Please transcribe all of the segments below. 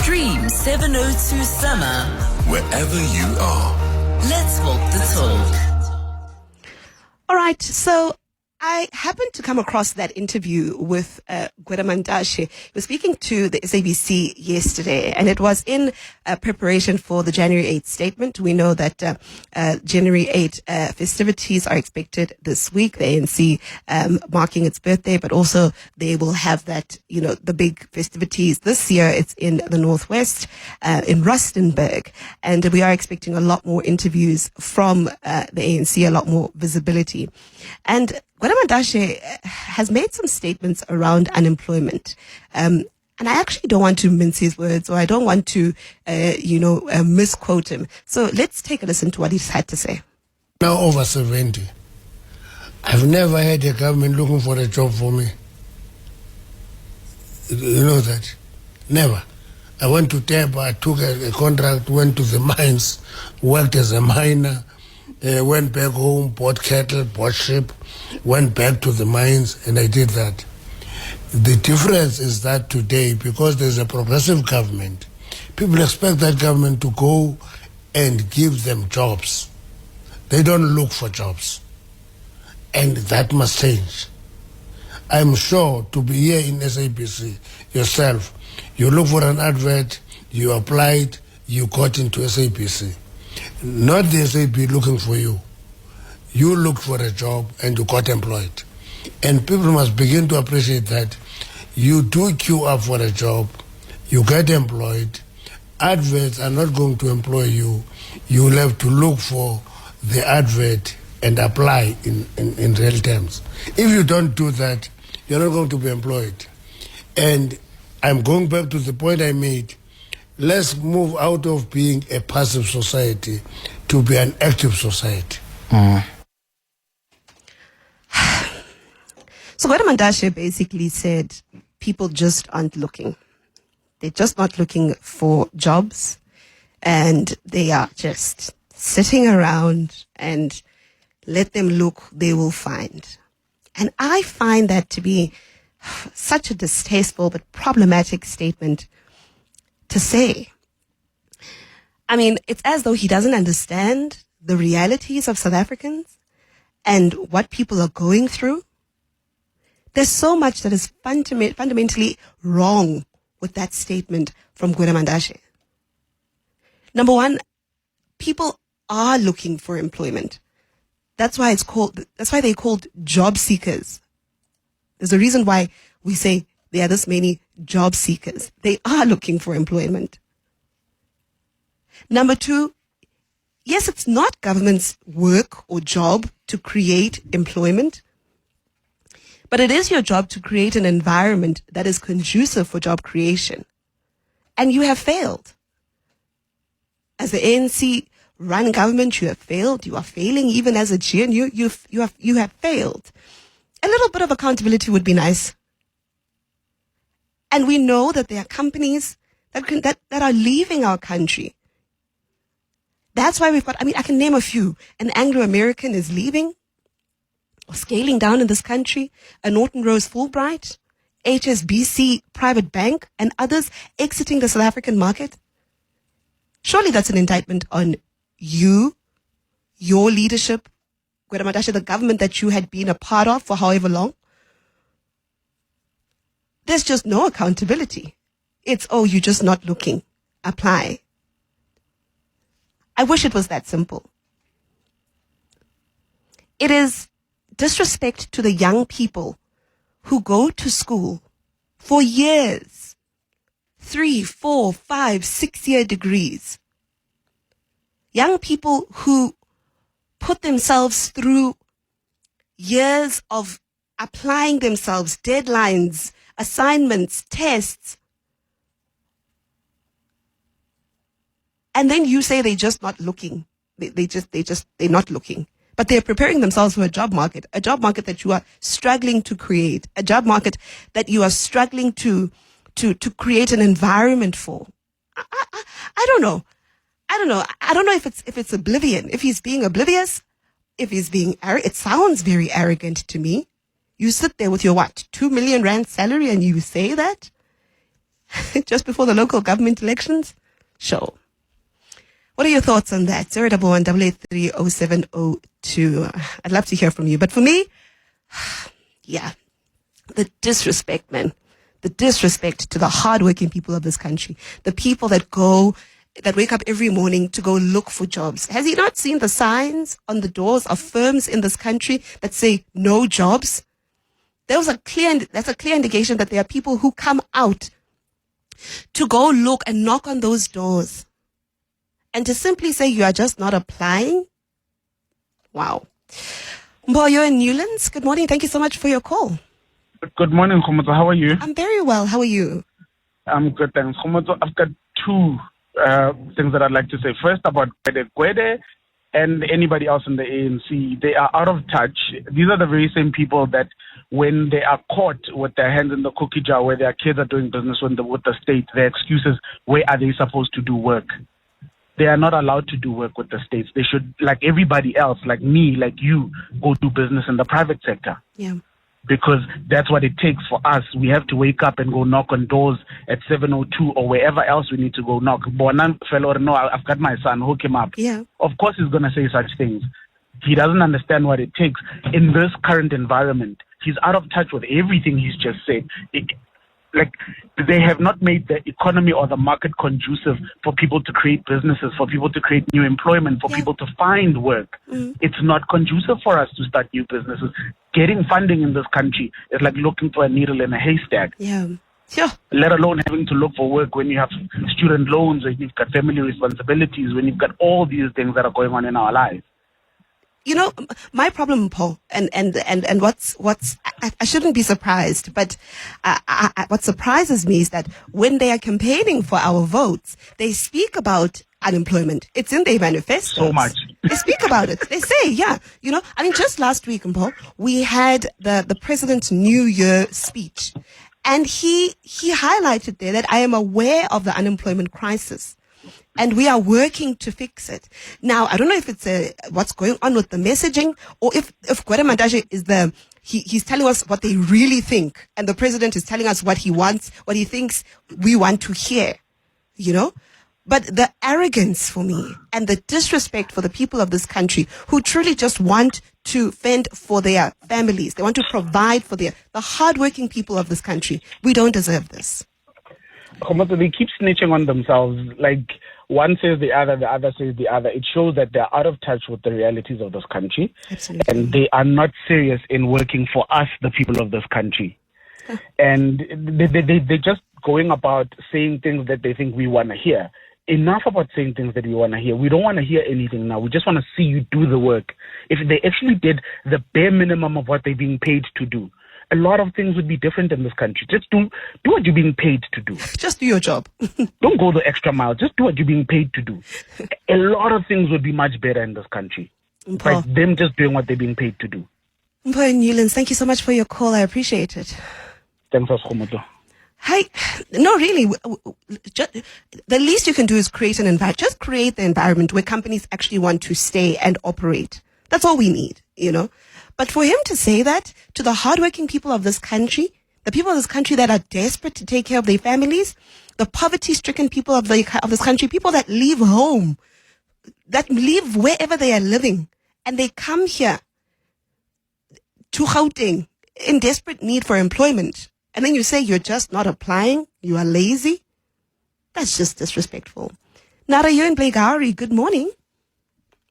Stream 702 Summer wherever you are. Let's walk the talk. All right, so I happened to come across that interview with Gwede Mantashe. He was speaking to the SABC yesterday, and it was in preparation for the January 8th statement. We know that January 8th festivities are expected this week, the ANC marking its birthday, but also they will have that, the big festivities. This year it's in the Northwest, in Rustenburg, and we are expecting a lot more interviews from the ANC, a lot more visibility. And Gwede Mantashe has made some statements around unemployment. And I actually don't want to mince his words, or I don't want to, misquote him. So let's take a listen to what he's had to say. Now over 70. I've never had a government looking for a job for me. You know that? Never. I went to Teba, I took a contract, went to the mines, worked as a miner, went back home, bought cattle, bought sheep, went back to the mines, and I did that. The difference is that today, because there's a progressive government, people expect that government to go and give them jobs. They don't look for jobs. And that must change. I'm sure to be here in SABC yourself, you look for an advert, you applied, you got into SABC. Not the SAB looking for you. You looked for a job and you got employed. And people must begin to appreciate that you do queue up for a job, you get employed, adverts are not going to employ you. You will have to look for the advert and apply in real terms. If you don't do that, you're not going to be employed. And I'm going back to the point I made. Let's move out of being a passive society to be an active society. So Gwede Mantashe basically said people just aren't looking. They're just not looking for jobs, and they are just sitting around, and let them look, they will find. And I find that to be such a distasteful but problematic statement to say. I mean, it's as though he doesn't understand the realities of South Africans and what people are going through. There's so much that is fundamentally wrong with that statement from Gwede Mantashe. Number one, people are looking for employment. That's why they're called job seekers. There's a reason why we say there are this many job seekers. They are looking for employment. Number two, yes, it's not government's work or job to create employment, but it is your job to create an environment that is conducive for job creation. And you have failed. As the ANC run government, you have failed. You are failing even as a GN. You have failed. A little bit of accountability would be nice. And we know that there are companies that are leaving our country. That's why I can name a few. An Anglo-American is leaving or scaling down in this country. A Norton Rose Fulbright, HSBC Private Bank, and others exiting the South African market. Surely that's an indictment on you, your leadership, Gwede Mantashe, the government that you had been a part of for however long. There's just no accountability. It's, you're just not looking. Apply. I wish it was that simple. It is disrespect to the young people who go to school for years, 3, 4, 5, 6-year degrees. Young people who put themselves through years of applying themselves, deadlines, assignments, tests. And then you say they're just not looking. They're not looking. But they're preparing themselves for a job market that you are struggling to create, a job market that you are struggling to create an environment for. I don't know. I don't know if it's oblivion, if he's being oblivious, if he's being it sounds very arrogant to me. You sit there with your 2 million rand salary and you say that? just before the local government elections? Sure. What are your thoughts on that? 011-883-0702. I'd love to hear from you. But for me, yeah, the disrespect, man. The disrespect to the hardworking people of this country. The people that wake up every morning to go look for jobs. Has he not seen the signs on the doors of firms in this country that say no jobs? That's a clear indication that there are people who come out to go look and knock on those doors. And to simply say you are just not applying? Wow. Mbo, you're in Newlands. Good morning. Thank you so much for your call. Good morning, Kgomotso. How are you? I'm very well. How are you? I'm good, thanks. Kgomotso, I've got two things that I'd like to say. First, about Gwede and anybody else in the ANC. They are out of touch. These are the very same people that when they are caught with their hands in the cookie jar where their kids are doing business with the state, their excuses, where are they supposed to do work? They are not allowed to do work with the states. They should, like everybody else, like me, like you, go do business in the private sector. Yeah. Because that's what it takes for us. We have to wake up and go knock on doors at 7:02 or wherever else we need to go knock. Bonan fellow, no, I've got my son, hook him up. Yeah. Of course he's going to say such things. He doesn't understand what it takes in this current environment. He's out of touch with everything he's just said. They have not made the economy or the market conducive for people to create businesses, for people to create new employment, for people to find work. It's not conducive for us to start new businesses. Getting funding in this country is like looking for a needle in a haystack. Yeah. Sure. Let alone having to look for work when you have student loans, when you've got family responsibilities, when you've got all these things that are going on in our lives. You know, my problem, Paul, and what's I shouldn't be surprised, but what surprises me is that when they are campaigning for our votes, they speak about unemployment. It's in their manifesto. So much. They speak about it. They say, yeah, you know, I mean, just last week, Paul, we had the president's New Year speech, and he highlighted there that I am aware of the unemployment crisis. And we are working to fix it. Now, I don't know if it's what's going on with the messaging, or if Gwede Mantashe is he's telling us what they really think, and the president is telling us what he wants, what he thinks we want to hear, you know? But the arrogance for me and the disrespect for the people of this country who truly just want to fend for their families, they want to provide for the hardworking people of this country. We don't deserve this. They keep snitching on themselves. Like, one says the other says the other. It shows that they're out of touch with the realities of this country. Absolutely. And they are not serious in working for us, the people of this country. And they're just going about saying things that they think we want to hear. Enough about saying things that we want to hear. We don't want to hear anything now. We just want to see you do the work. If they actually did the bare minimum of what they're being paid to do, a lot of things would be different in this country. Just do what you're being paid to do. Just do your job. Don't go the extra mile. Just do what you're being paid to do. A lot of things would be much better in this country. By them just doing what they're being paid to do. Mpo in Newlands, thank you so much for your call. I appreciate it. Thanks, Kgomotso. Hi. No, really. The least you can do is create an environment. Just create the environment where companies actually want to stay and operate. That's all we need, you know. But for him to say that to the hardworking people of this country, the people of this country that are desperate to take care of their families, the poverty-stricken people of this country, people that leave home, that live wherever they are living, and they come here to Gauteng in desperate need for employment, and then you say you're just not applying, you are lazy. That's just disrespectful. Nara, you're in Blaigari. Good morning.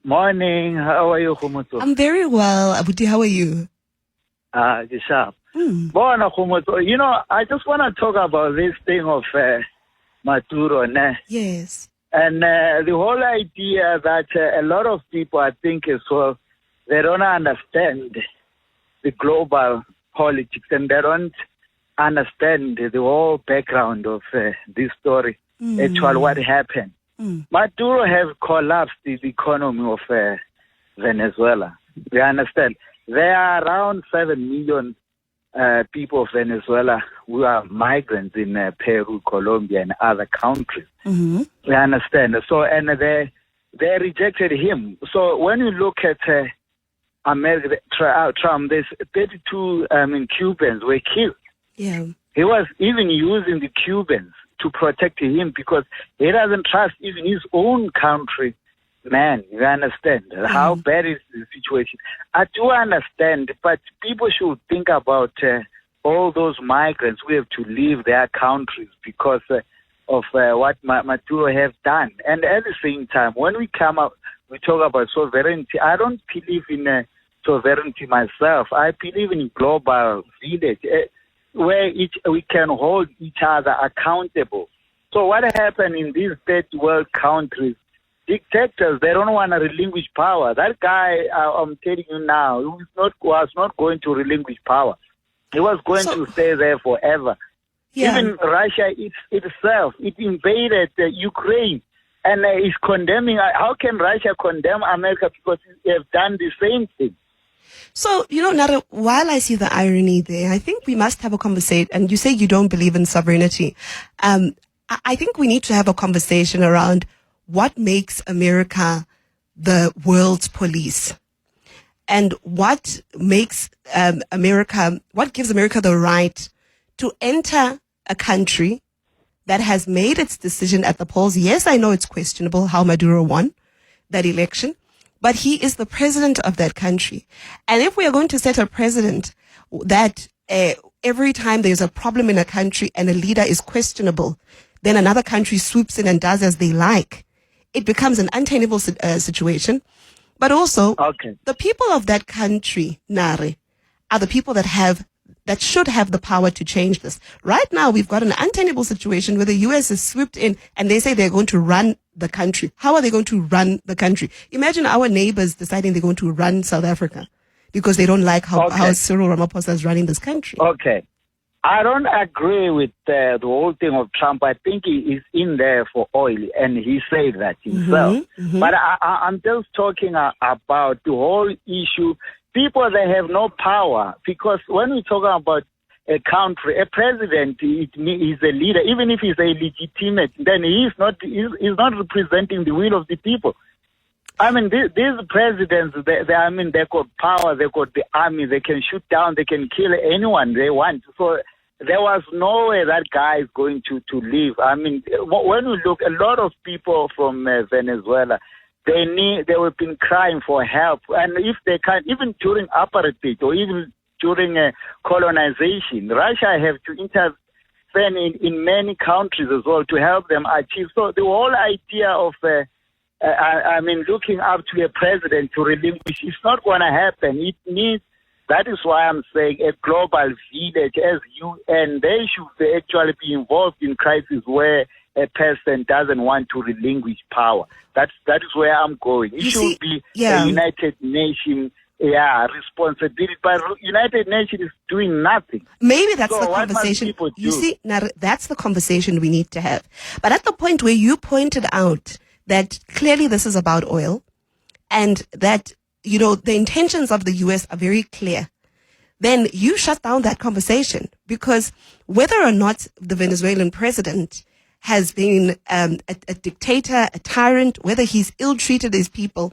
Morning. How are you, Kgomotso? I'm very well. Abuti, how are you? Sharp. Bona, Kgomotso. You know, I just want to talk about this thing of Maduro. Yes. And the whole idea that a lot of people, I think, as well, they don't understand the global politics and they don't understand the whole background of this story, actually what happened. Maduro have collapsed the economy of Venezuela. We understand. There are around 7 million people of Venezuela who are migrants in Peru, Colombia, and other countries. We understand. So, and they rejected him. So when you look at America, Trump, there's 32 Cubans were killed. Yeah. He was even using the Cubans to protect him because he doesn't trust even his own country. Man, you understand how bad is the situation? I do understand, but people should think about all those migrants who have to leave their countries because of what Maduro have done. And at the same time, when we come up, we talk about sovereignty. I don't believe in sovereignty myself. I believe in global village where we can hold each other accountable. So what happened in these third world countries? Dictators, they don't want to relinquish power. That guy, I'm telling you now, was not going to relinquish power. He was going to stay there forever. Yeah. Even Russia itself, it invaded Ukraine and is condemning. How can Russia condemn America because they have done the same thing? So, Nara, while I see the irony there, I think we must have a conversation. And you say you don't believe in sovereignty. I think we need to have a conversation around what makes America the world's police and what makes what gives America the right to enter a country that has made its decision at the polls. Yes, I know it's questionable how Maduro won that election, but he is the president of that country. And if we are going to set a precedent that every time there's a problem in a country and a leader is questionable, then another country swoops in and does as they like, it becomes an untenable situation. But also, the people of that country, Nare, are the people that should have the power to change this. Right now, we've got an untenable situation where the U.S. is swooped in and they say they're going to run the country. How are they going to run the country? Imagine our neighbors deciding they're going to run South Africa because they don't like how Cyril Ramaphosa is running this country. Okay. I don't agree with the whole thing of Trump. I think he is in there for oil, and he said that himself. But I'm just talking about the whole issue. People, they have no power, because when we talk about a country, a president is a leader. Even if he's illegitimate, then he's not representing the will of the people. I mean, these presidents, they got power, they got the army, they can shoot down, they can kill anyone they want. So there was no way that guy is going to leave. I mean, when we look, a lot of people from Venezuela, they have been crying for help. And if they can't, even during apartheid or even during colonization, Russia have to intervene in many countries as well to help them achieve. So the whole idea of looking up to a president to relinquish, it's not going to happen. It needs, that is why I'm saying a global village as UN, they should actually be involved in crisis where a person doesn't want to relinquish power. That is where I'm going. It should be a United Nations responsibility, but United Nations is doing nothing. Maybe that's the conversation. You see, now that's the conversation we need to have. But at the point where you pointed out that clearly this is about oil and that, the intentions of the U.S. are very clear, then you shut down that conversation, because whether or not the Venezuelan president has been a dictator, a tyrant, whether he's ill-treated his people,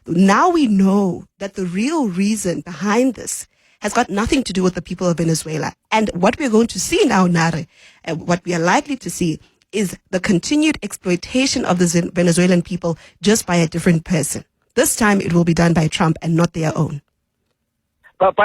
now we know that the real reason behind this has got nothing to do with the people of Venezuela. And what we're going to see now, Nare, and what we are likely to see, is the continued exploitation of the Venezuelan people just by a different person. This time it will be done by Trump and not their own. But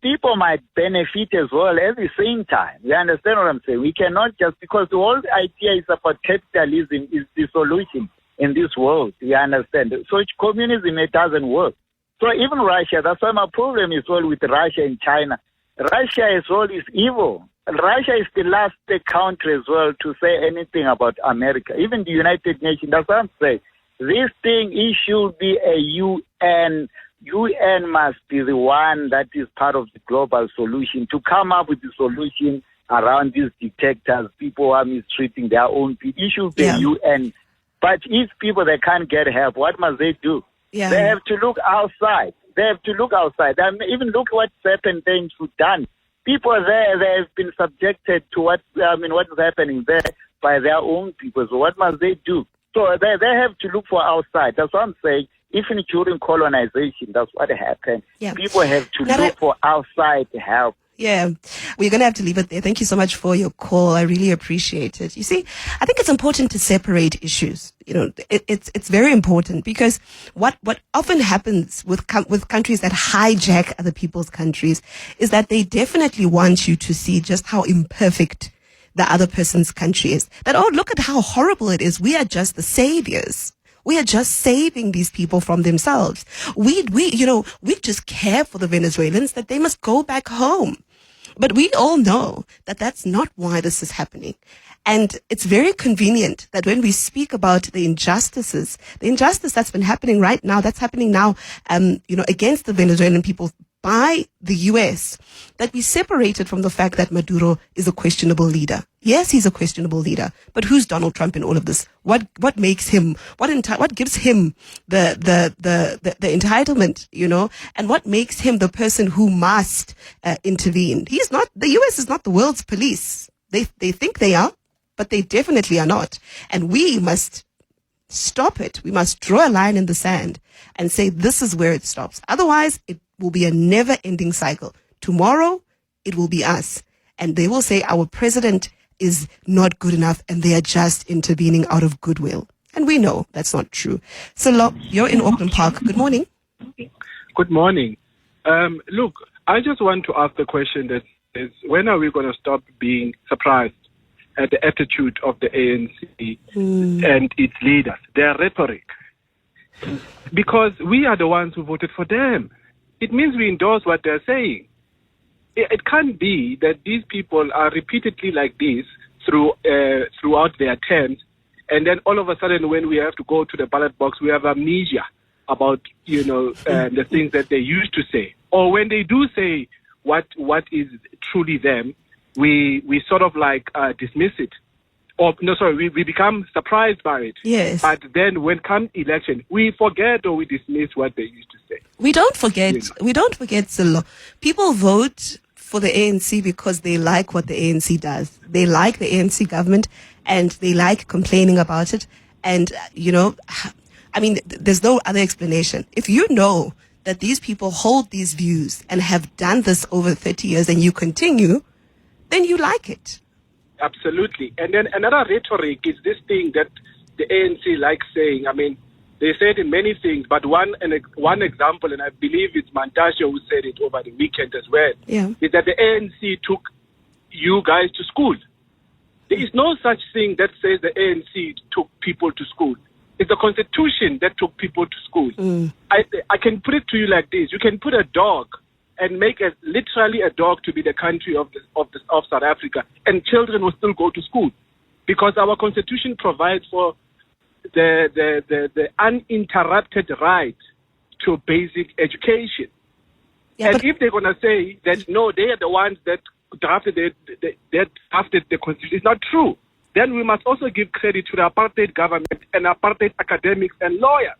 people might benefit as well at the same time. You understand what I'm saying? We cannot just, because the whole idea is about capitalism is the solution in this world. You understand? So communism, it doesn't work. So even Russia, that's why my problem is well with Russia and China. Russia as well is evil. Russia is the last country as well to say anything about America. Even the United Nations, that's what I'm saying. This thing, it should be a UN. UN must be the one that is part of the global solution to come up with the solution around these dictators, people who are mistreating their own people. It should be UN. But if people, they can't get help, what must they do? Yeah. They have to look outside. They have to look outside. I mean, even look what's happened there in Sudan. People there, they have been subjected to what is happening there by their own people. So what must they do? So they have to look for outside. That's what I'm saying. Even during colonization, that's what happened. Yeah. People have to look for outside help. Yeah, we're going to have to leave it there. Thank you so much for your call. I really appreciate it. You see, I think it's important to separate issues. You know, it's very important because what often happens with countries that hijack other people's countries is that they definitely want you to see just how imperfect the other person's country is. That, oh, look at how horrible it is. We are just the saviors. We are just saving these people from themselves. We just care for the Venezuelans that they must go back home. But we all know that that's not why this is happening. And it's very convenient that when we speak about the injustice that's been happening right now, that's happening now, against the Venezuelan people by the US, that we separated from the fact that Maduro is a questionable leader. Yes, he's a questionable leader, but who's Donald Trump in all of this? What makes him? What gives him the entitlement? And what makes him the person who must intervene? He's not. The US is not the world's police. They think they are, but they definitely are not. And we must stop it. We must draw a line in the sand and say this is where it stops. Otherwise, it will be a never-ending cycle. Tomorrow, it will be us. And they will say our president is not good enough and they are just intervening out of goodwill. And we know that's not true. So, you're in Auckland Park. Good morning. Good morning. Look, I just want to ask the question that is, when are we going to stop being surprised at the attitude of the ANC and its leaders, their rhetoric? Because we are the ones who voted for them. It means we endorse what they're saying. It can't be that these people are repeatedly like this throughout their terms, and then all of a sudden when we have to go to the ballot box, we have amnesia about, the things that they used to say. Or when they do say what is truly them, we sort of dismiss it. We become surprised by it. Yes. But then when comes election, we forget or we dismiss what they used to say. We don't forget, Silo. People vote for the ANC because they like what the ANC does. They like the ANC government and they like complaining about it. And, there's no other explanation. If you know that these people hold these views and have done this over 30 years and you continue, then you like it. Absolutely. And then another rhetoric is this thing that the ANC likes saying. They say it in many things, but one example, and I believe it's Mantashe who said it over the weekend as well, is that the ANC took you guys to school. There is no such thing that says the ANC took people to school. It's the Constitution that took people to school. I can put it to you like this. You can put a dog and make literally a dog to be the country of South Africa, and children will still go to school because our Constitution provides for the uninterrupted right to basic education. And if they're going to say that, no, they are the ones that drafted the Constitution, it's not true. Then we must also give credit to the apartheid government and apartheid academics and lawyers,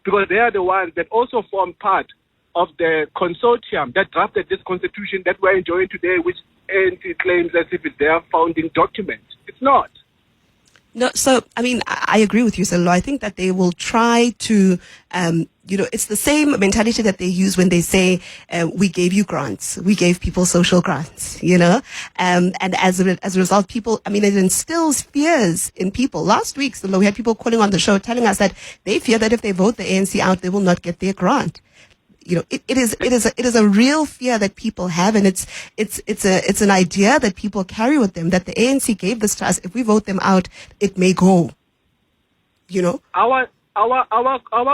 because they are the ones that also form part of the consortium that drafted this Constitution that we're enjoying today, which ANC claims as if it's their founding document. It's not. No, so, I agree with you, Selo. I think that they will try to, it's the same mentality that they use when they say, we gave you grants. We gave people social grants, and as a result, people, it instills fears in people. Last week, Selo, we had people calling on the show telling us that they fear that if they vote the ANC out, they will not get their grant. It is a real fear that people have, and it's an idea that people carry with them that the ANC gave this to us. If we vote them out, it may go. Our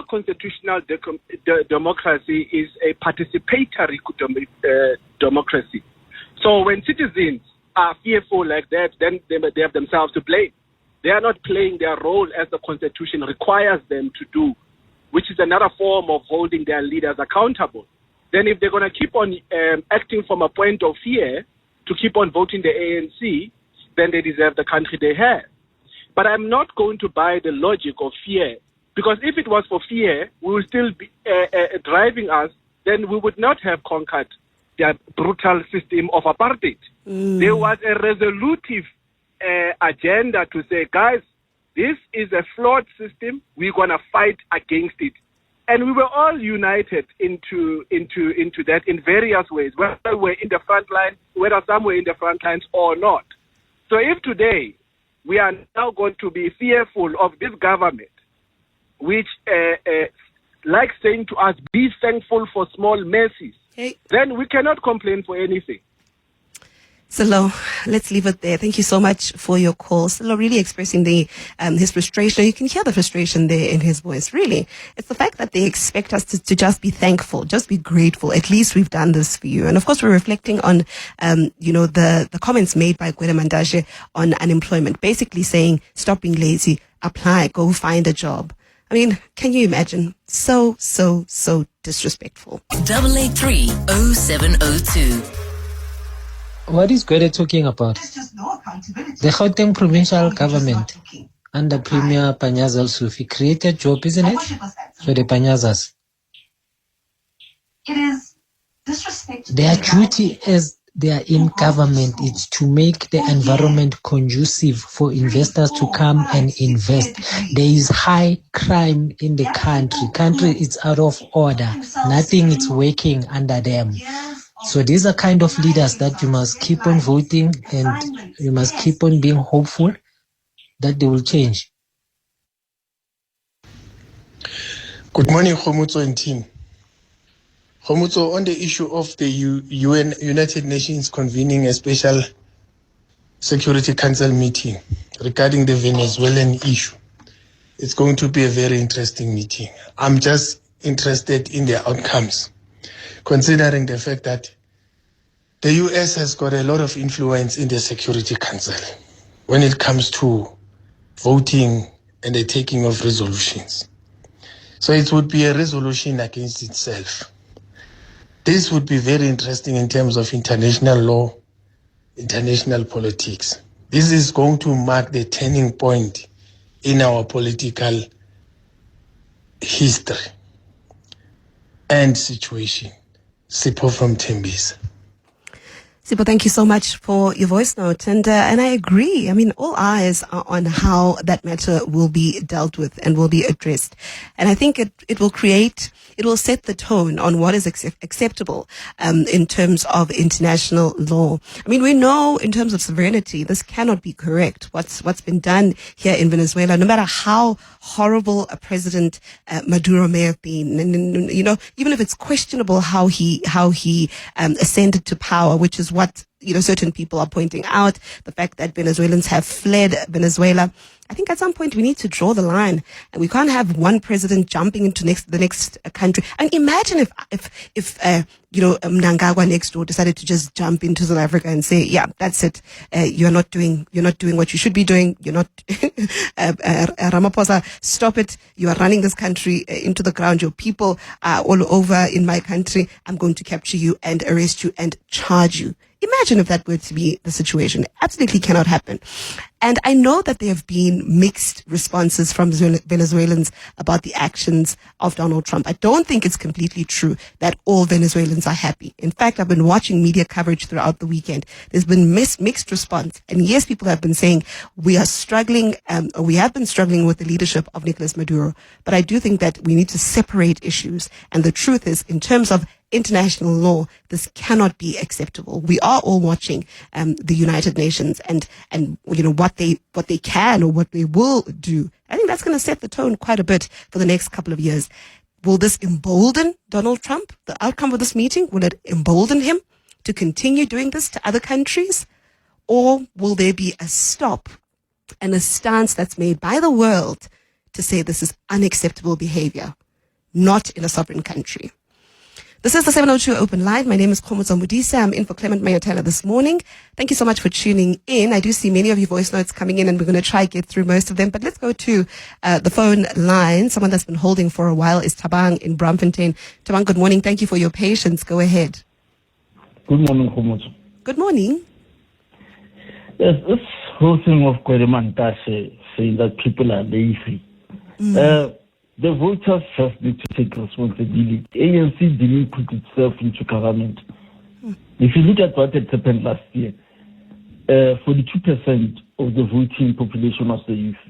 constitutional democracy is a participatory democracy. So when citizens are fearful like that, then they have themselves to blame. They are not playing their role as the Constitution requires them to do, which is another form of holding their leaders accountable. Then if they're going to keep on acting from a point of fear to keep on voting the ANC, then they deserve the country they have. But I'm not going to buy the logic of fear, because if it was for fear, we will still be driving us, then we would not have conquered the brutal system of apartheid. There was a resolutive agenda to say, guys, this is a flawed system. We're going to fight against it. And we were all united into that in various ways, whether we're in the front line, whether some were in the front lines or not. So if today we are now going to be fearful of this government, which likes saying to us, be thankful for small mercies, then we cannot complain for anything. Silo, let's leave it there. Thank you so much for your call. Silo really expressing his frustration. You can hear the frustration there in his voice. Really, it's the fact that they expect us to just be thankful, just be grateful. At least we've done this for you. And of course, we're reflecting on, the comments made by Gwede Mantashe on unemployment, basically saying, stop being lazy, apply, go find a job. I mean, can you imagine? So disrespectful. 883-0702. What is Gwede talking about? The Gauteng provincial government under Premier Panyaza Sufi created job, isn't it? For the Panyazas. It is disrespectful. Their duty as they are in government is to make the environment conducive for investors to come and invest. There is high crime in the country. Country is out of order. Nothing is working under them. So these are kind of leaders that you must keep on voting and you must keep on being hopeful that they will change. Good morning, Kgomotso and team. Kgomotso, on the issue of the United Nations convening a special Security Council meeting regarding the Venezuelan issue, it's going to be a very interesting meeting. I'm just interested in the outcomes, considering the fact that the US has got a lot of influence in the Security Council when it comes to voting and the taking of resolutions. So it would be a resolution against itself. This would be very interesting in terms of international law, international politics. This is going to mark the turning point in our political history and situation. Sipho from Tembisa. Sipho, thank you so much for your voice note. And I agree. I mean, all eyes are on how that matter will be dealt with and will be addressed. And I think it will set the tone on what is acceptable in terms of international law. I mean, we know in terms of sovereignty, this cannot be correct. What's been done here in Venezuela, no matter how horrible a president Maduro may have been, and even if it's questionable how he ascended to power, which is what certain people are pointing out, the fact that Venezuelans have fled Venezuela. I think at some point we need to draw the line, and we can't have one president jumping into the next country. And imagine if Mnangagwa next door decided to just jump into South Africa and say, yeah, that's it. You're not doing what you should be doing. You're not, Ramaphosa, stop it. You are running this country into the ground. Your people are all over in my country. I'm going to capture you and arrest you and charge you. Imagine if that were to be the situation. It absolutely cannot happen. And I know that there have been mixed responses from Venezuelans about the actions of Donald Trump. I don't think it's completely true that all Venezuelans are happy. In fact, I've been watching media coverage throughout the weekend. There's been mixed response. And yes, people have been saying we have been struggling with the leadership of Nicolas Maduro. But I do think that we need to separate issues. And the truth is, in terms of international law, this cannot be acceptable. We are all watching the United Nations and what they can or what they will do. I think that's going to set the tone quite a bit for the next couple of years. Will this embolden Donald Trump? The outcome of this meeting, will it embolden him to continue doing this to other countries? Or will there be a stop and a stance that's made by the world to say this is unacceptable behavior, not in a sovereign country? This is the 702 Open Line. My name is Kgomotso Modise. I'm in for Clement Manyathela this morning. Thank you so much for tuning in. I do see many of your voice notes coming in, and we're going to try to get through most of them. But let's go to the phone line. Someone that's been holding for a while is Thabang in Braamfontein. Thabang, good morning. Thank you for your patience. Go ahead. Good morning, Kgomotso. Good morning. Yes, this whole thing of Gwede Mantashe saying that people are lazy. The voters just need to take responsibility. ANC didn't put itself into government. If you look at what had happened last year, 42% of the voting population was the youth,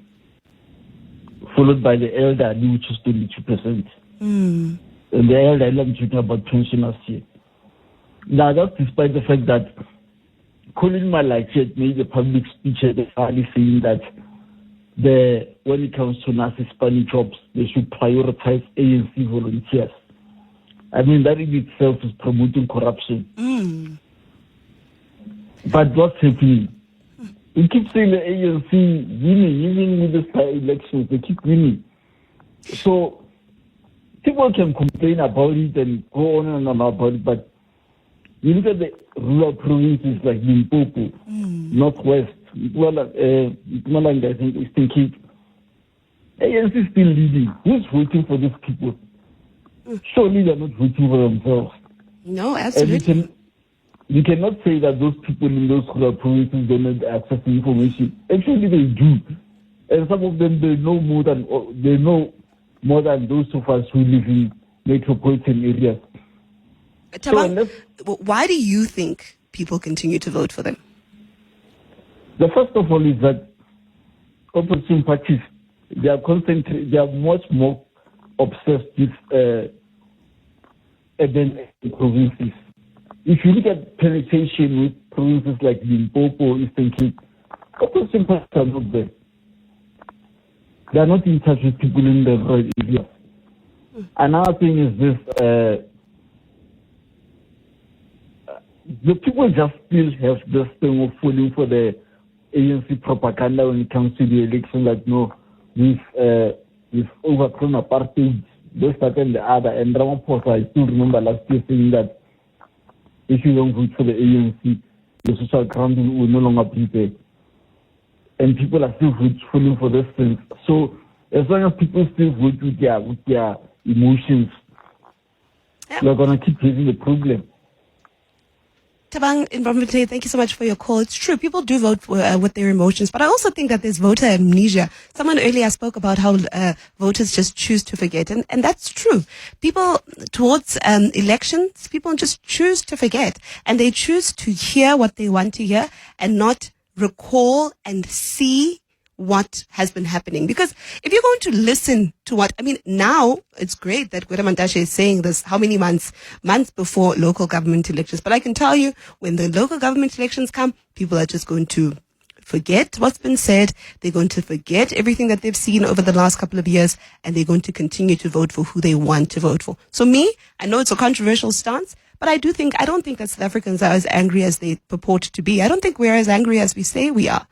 followed by the elderly, which is 22%. And the elder I'm talking about pensioners here. Now, that's despite the fact that Colin Malachet made a public speech at the rally saying that when it comes to nurse Hispanic jobs, they should prioritize ANC volunteers. I mean, that in itself is promoting corruption. But what's happening? We keep saying the ANC winning, even with the elections, they keep winning. So people can complain about it and go on and on about it, but you look at the rural provinces like Limpopo, Northwest, Mpumalanga, I think, Eastern Cape. ANC is still leading. Who's voting for these people? Surely they're not voting for themselves. No, absolutely. And you cannot say that those people in those rural provinces don't have access to information. Actually, they do. And some of them, they know more than those of us who live in metropolitan areas. Tabang, why do you think people continue to vote for them? The first of all is that opposition parties, they are much more obsessed with urban provinces. If you look at penetration with provinces like Limpopo, Eastern Cape, opposition parties are not there. They are not in touch with people in the rural areas. Another thing is this, the people just still have this thing of falling for the ANC propaganda when it comes to the election, like, no, we've overthrown apartheid, this, that, and the other. And Ramaphosa, I still remember last year saying that if you don't vote for the ANC, the social grounding will no longer be there. And people are still falling for these things. So as long as people still vote with their emotions, we're going to keep having the problem. Tabang in Bloemfontein, thank you so much for your call. It's true, people do vote with their emotions, but I also think that there's voter amnesia. Someone earlier spoke about how voters just choose to forget, and that's true. People, towards elections, people just choose to forget, and they choose to hear what they want to hear and not recall and see what has been happening. Because if you're going to listen to now it's great that Gwede Mantashe is saying this how many months before local government elections. But I can tell you, when the local government elections come, people are just going to forget what's been said. They're going to forget everything that they've seen over the last couple of years, and they're going to continue to vote for who they want to vote for. So I know it's a controversial stance, but I don't think that South Africans are as angry as they purport to be. I don't think we're as angry as we say we are.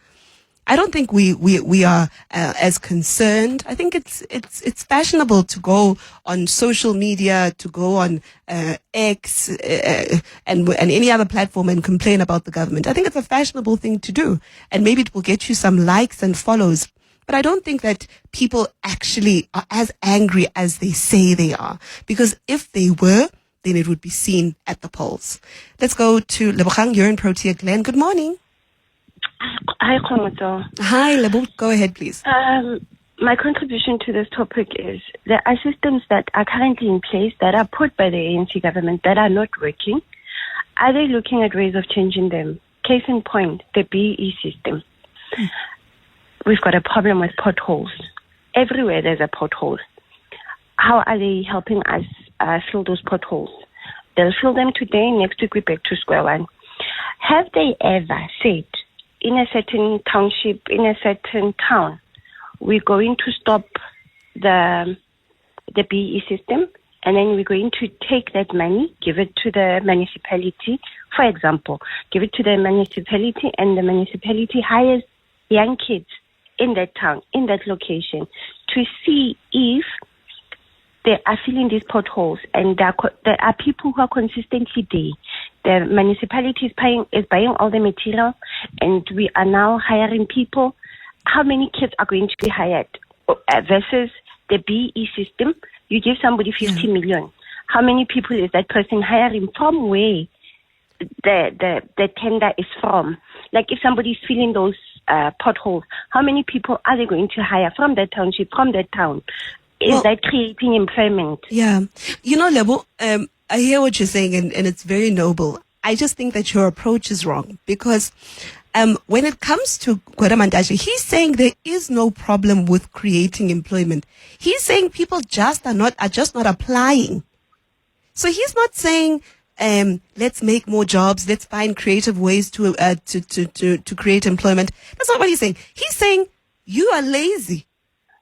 I don't think we are as concerned. I think it's fashionable to go on social media, to go on X and any other platform and complain about the government. I think it's a fashionable thing to do, and maybe it will get you some likes and follows. But I don't think that people actually are as angry as they say they are, because if they were, then it would be seen at the polls. Let's go to Lebogang. You're in Protea Glen. Good morning. Hi, Kgomotso. Hi, Lebo. Go ahead, please. My contribution to this topic is there are systems that are currently in place that are put by the ANC government that are not working. Are they looking at ways of changing them? Case in point, the BE system. We've got a problem with potholes. Everywhere there's a pothole. How are they helping us fill those potholes? They'll fill them today, next week we're back to square one. Have they ever said, in a certain township, in a certain town, we're going to stop the BE system, and then we're going to take that money, give it to the municipality, for example, give it to the municipality, and the municipality hires young kids in that town, in that location, to see if they are filling these potholes, and there are people who are consistently there. The municipality is buying all the material, and we are now hiring people. How many kids are going to be hired versus the BE system? You give somebody 50 million. How many people is that person hiring from where the tender is from? Like if somebody's filling those potholes, how many people are they going to hire from that township, from that town? Is that creating employment? Yeah. Lebo, I hear what you're saying, and it's very noble. I just think that your approach is wrong, because When it comes to Gwede Mantashe, he's saying there is no problem with creating employment. He's saying people are just not applying. So he's not saying, let's make more jobs, let's find creative ways to create employment. That's not what he's saying. He's saying you are lazy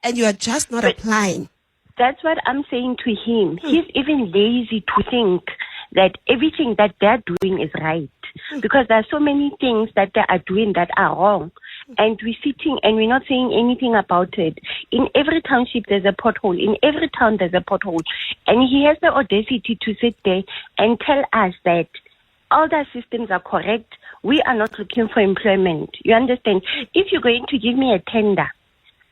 and you are just not applying. That's what I'm saying to him. He's even lazy to think that everything that they're doing is right. Because there are so many things that they are doing that are wrong. And we're sitting and we're not saying anything about it. In every township, there's a pothole. In every town, there's a pothole. And he has the audacity to sit there and tell us that all the systems are correct. We are not looking for employment. You understand? If you're going to give me a tender,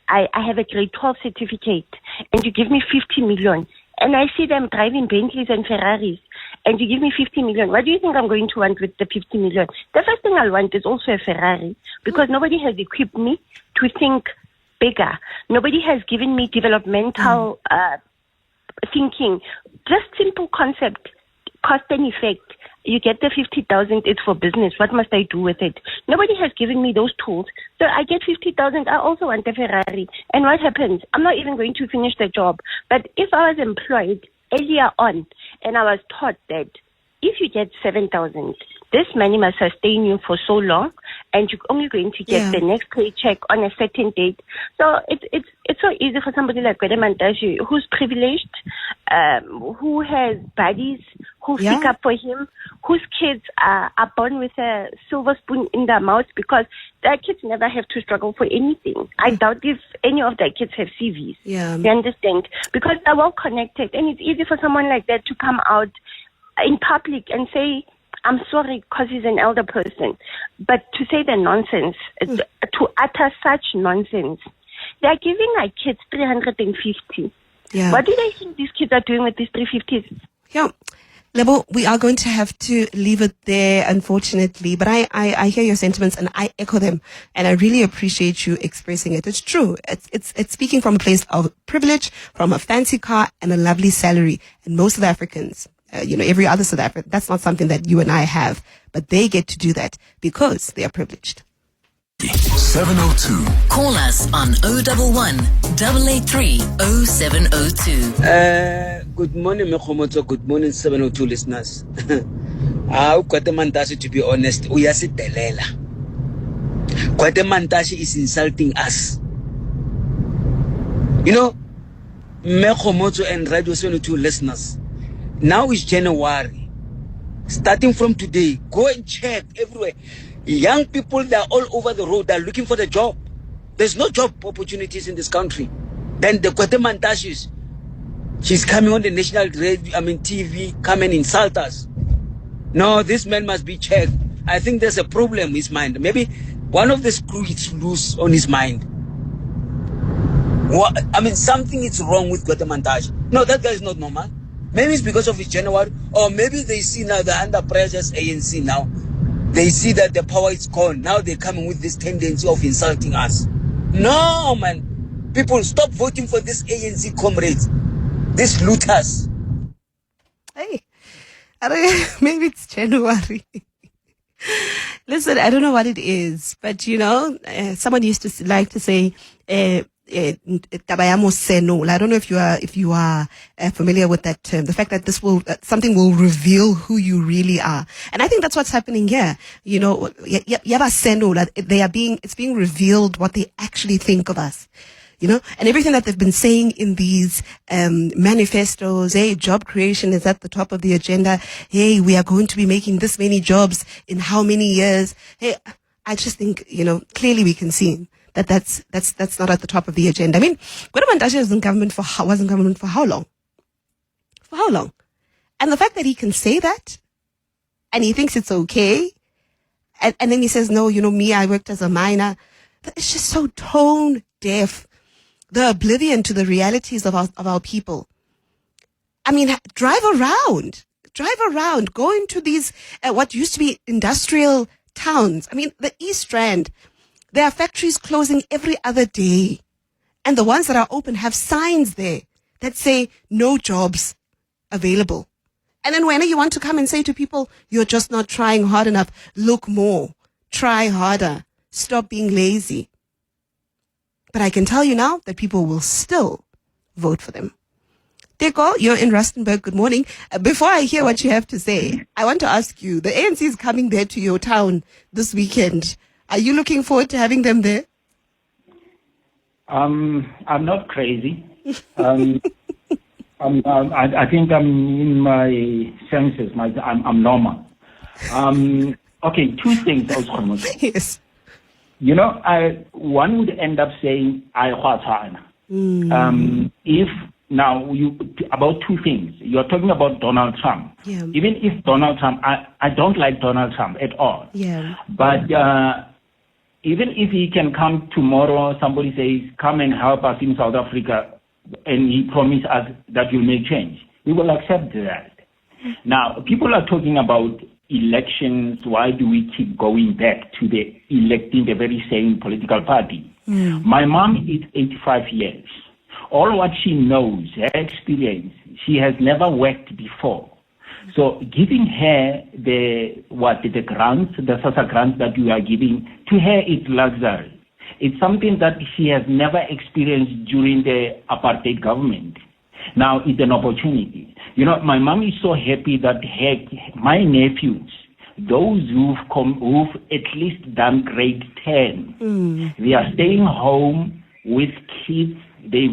I have a grade 12 certificate, and you give me 50 million, and I see them driving Bentleys and Ferraris, and you give me 50 million, what do you think I'm going to want with the 50 million? The first thing I'll want is also a Ferrari, because nobody has equipped me to think bigger. Nobody has given me developmental thinking. Just simple concept, cost and effect. You get the 50,000, it's for business. What must I do with it? Nobody has given me those tools. So I get 50,000, I also want a Ferrari. And what happens? I'm not even going to finish the job. But if I was employed earlier on, and I was taught that if you get 7,000, this money must sustain you for so long, and you're only going to get the next paycheck on a certain date. So it's so easy for somebody like Gwede Mantashe, who's privileged, who has buddies who stick up for him, whose kids are born with a silver spoon in their mouth, because their kids never have to struggle for anything. I doubt if any of their kids have CVs. You understand? Because they're well connected, and it's easy for someone like that to come out in public and say, I'm sorry, because he's an elder person. But to say the nonsense, to utter such nonsense, they're giving our kids 350. What do they think these kids are doing with these 350s? Yeah. Lebo, we are going to have to leave it there, unfortunately. But I hear your sentiments and I echo them. And I really appreciate you expressing it. It's true. It's speaking from a place of privilege, from a fancy car and a lovely salary. And most South Africans, every other South African, that's not something that you and I have. But they get to do that because they are privileged. 702. Call us on 011 883 0702. Good morning, Kgomotso. Good morning, 702 listeners. Gwede Mantashe, to be honest, uyasitelela. Gwede Mantashe is insulting us. Kgomotso and Radio 702 listeners. Now is January. Starting from today, go and check everywhere. Young people, they're all over the road. They're looking for the job. There's no job opportunities in this country. Then the Gwede Mantashe, she's coming on the national radio, TV, come and insult us. No, this man must be checked. I think there's a problem in his mind. Maybe one of the screws is loose on his mind. Something is wrong with Gwede Mantashe. No, that guy is not normal. Maybe it's because of his January, or maybe they see now they're under pressure as ANC now. They see that the power is gone. Now they're coming with this tendency of insulting us. No, man. People, stop voting for this ANC comrades. These looters. Hey, maybe it's January. Listen, I don't know what it is, but someone used to like to say, I don't know if you are familiar with that term. The fact that something will reveal who you really are, and I think that's what's happening here. It's being revealed what they actually think of us. And everything that they've been saying in these manifestos. Hey, job creation is at the top of the agenda. Hey, we are going to be making this many jobs in how many years? Hey, I just think clearly we can see that's not at the top of the agenda. I mean, Gwede Mantashe was in government for how long? For how long? And the fact that he can say that, and he thinks it's okay, and then he says, no, me, I worked as a miner. It's just so tone deaf. The oblivion to the realities of our people. I mean, drive around, go into these, what used to be industrial towns. I mean, the East Rand, there are factories closing every other day. And the ones that are open have signs there that say no jobs available. And then when you want to come and say to people, you're just not trying hard enough, look more. try harder, stop being lazy. But I can tell you now that people will still vote for them. Deko, you're in Rustenburg. Good morning. Before I hear what you have to say, I want to ask you, the ANC is coming there to your town this weekend. Are you looking forward to having them there? I'm not crazy. I think I'm in my senses. I'm normal. Okay, two things. Yes. You know, one would end up saying, if now about two things. You're talking about Donald Trump. Yeah. Even if Donald Trump, I don't like Donald Trump at all. Yeah. But even if he can come tomorrow, somebody says, come and help us in South Africa, and he promised us that you'll make change, we will accept that. Now, people are talking about elections. Why do we keep going back to electing the very same political party? My mom is 85 years. All what she knows, her experience, she has never worked before. So giving her the grants, the social grants that you are giving, to her it's luxury. It's something that she has never experienced during the apartheid government. Now it's an opportunity. You know, my mom is so happy that my nephews, those who've at least done grade 10, they are staying home with kids. They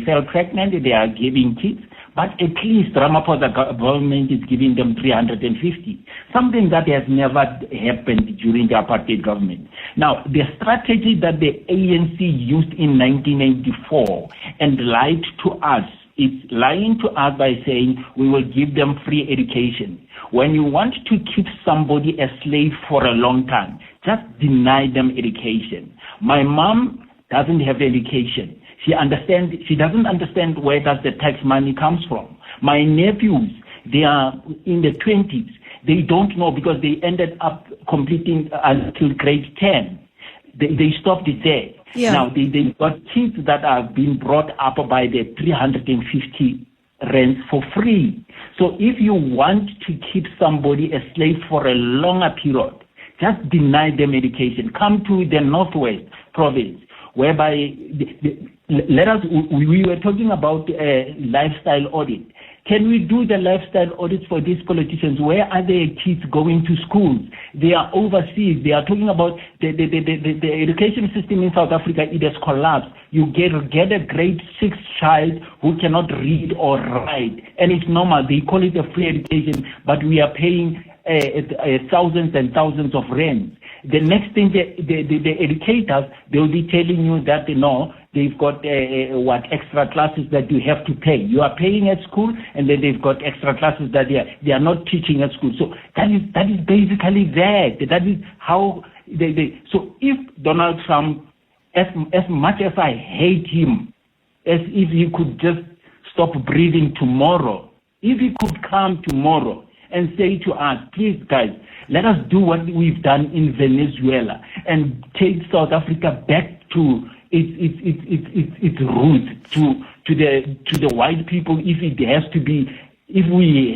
fell pregnant. They are giving kids. But at least Ramaphosa government is giving them 350, something that has never happened during the apartheid government. Now, the strategy that the ANC used in 1984 and lied to us, it's lying to us by saying we will give them free education. When you want to keep somebody a slave for a long time, just deny them education. My mom doesn't have education. She doesn't understand where does the tax money comes from. My nephews, they are in the 20s. They don't know because they ended up completing until grade 10. They stopped it there. Yeah. Now, they got kids that are being brought up by the 350 rents for free. So if you want to keep somebody a slave for a longer period, just deny them education. Come to the Northwest province, whereby we were talking about a lifestyle audit. Can we do the lifestyle audits for these politicians? Where are their kids going to schools? They are overseas. They are talking about the education system in South Africa. It has collapsed. You get a grade 6 child who cannot read or write, and it's normal. They call it a free education, but we are paying thousands and thousands of rands. The next thing, the educators, they will be telling you that, they've got extra classes that you have to pay. You are paying at school, and then they've got extra classes that they are not teaching at school. So that is basically that. That is how they. So if Donald Trump, as much as I hate him, as if he could just stop breathing tomorrow, if he could come tomorrow and say to us, please guys, let us do what we've done in Venezuela and take South Africa back to its roots, to the white people, if we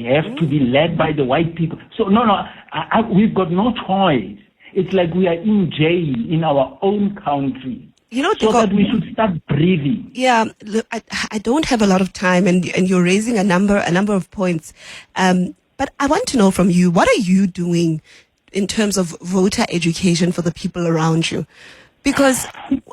have to be led by the white people. So we've got no choice. It's like we are in jail in our own country. So that we should start breathing. Yeah, look, I don't have a lot of time, and you're raising a number of points. But I want to know from you, what are you doing in terms of voter education for the people around you? Because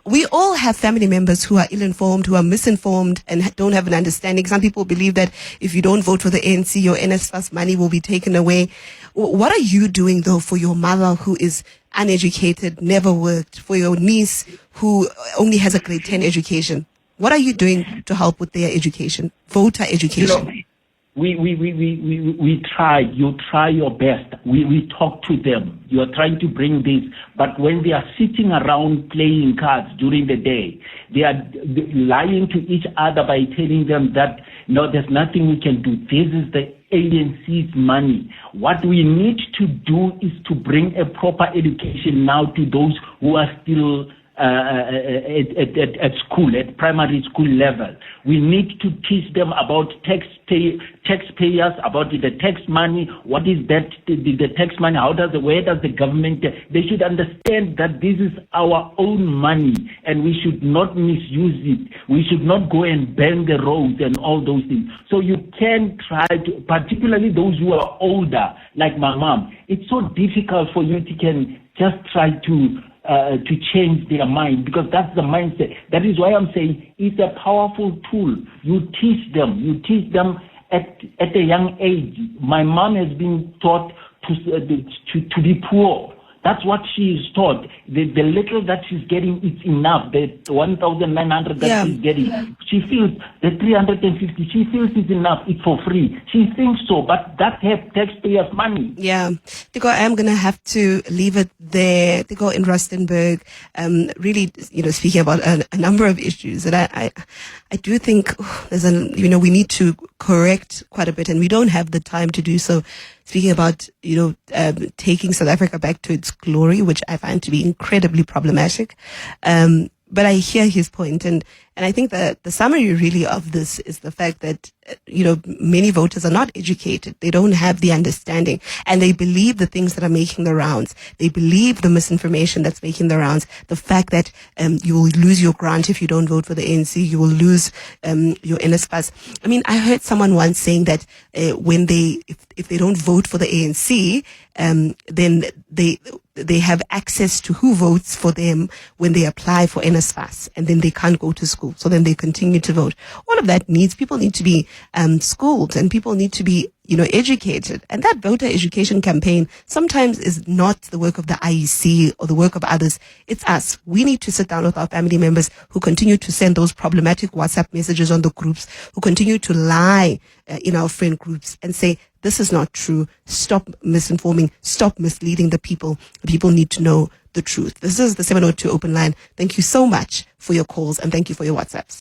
we all have family members who are ill-informed, who are misinformed, and don't have an understanding. Some people believe that if you don't vote for the ANC, your NSFAS money will be taken away. What are you doing, though, for your mother who is uneducated, never worked, for your niece who only has a grade 10 education? What are you doing to help with their education, voter education? We try. You try your best. We talk to them. You are trying to bring this, but when they are sitting around playing cards during the day, they are lying to each other by telling them that no, there's nothing we can do. This is the ANC's money. What we need to do is to bring a proper education now to those who are still at school, at primary school level. We need to teach them about taxpayers, about the tax money. What is that? The tax money? Where does the government? They should understand that this is our own money, and we should not misuse it. We should not go and bang the roads and all those things. So you can try to, particularly those who are older, like my mom. It's so difficult for you to can just try to change their mind, because that's the mindset. That is why I'm saying it's a powerful tool. You teach them at a young age. My mom has been taught to be poor. That's what she is taught. The little that she's getting, it's enough. The 1,900 that she's getting, she feels the 350, she feels it's enough. It's for free. She thinks so, but that has taxpayers' money. Yeah. Tiko, I am going to have to leave it there. Tiko in Rustenburg, really, speaking about a number of issues. And I do think we need to correct quite a bit, and we don't have the time to do so. Speaking about, taking South Africa back to its glory, which I find to be incredibly problematic. But I hear his point, and I think that the summary really of this is the fact that, many voters are not educated. They don't have the understanding, and they believe the things that are making the rounds. They believe the misinformation that's making the rounds. The fact that you will lose your grant if you don't vote for the ANC. You will lose your NSFAS. I mean, I heard someone once saying that when if they don't vote for the ANC, then they have access to who votes for them when they apply for NSFAS, and then they can't go to school. So then they continue to vote. All of that people need to be schooled, and people need to be, educated. And that voter education campaign sometimes is not the work of the IEC or the work of others. It's us. We need to sit down with our family members who continue to send those problematic WhatsApp messages on the groups, who continue to lie in our friend groups, and say, this is not true. Stop misinforming. Stop misleading the people. The people need to know the truth. This is the 702 Open Line. Thank you so much for your calls, and thank you for your WhatsApps.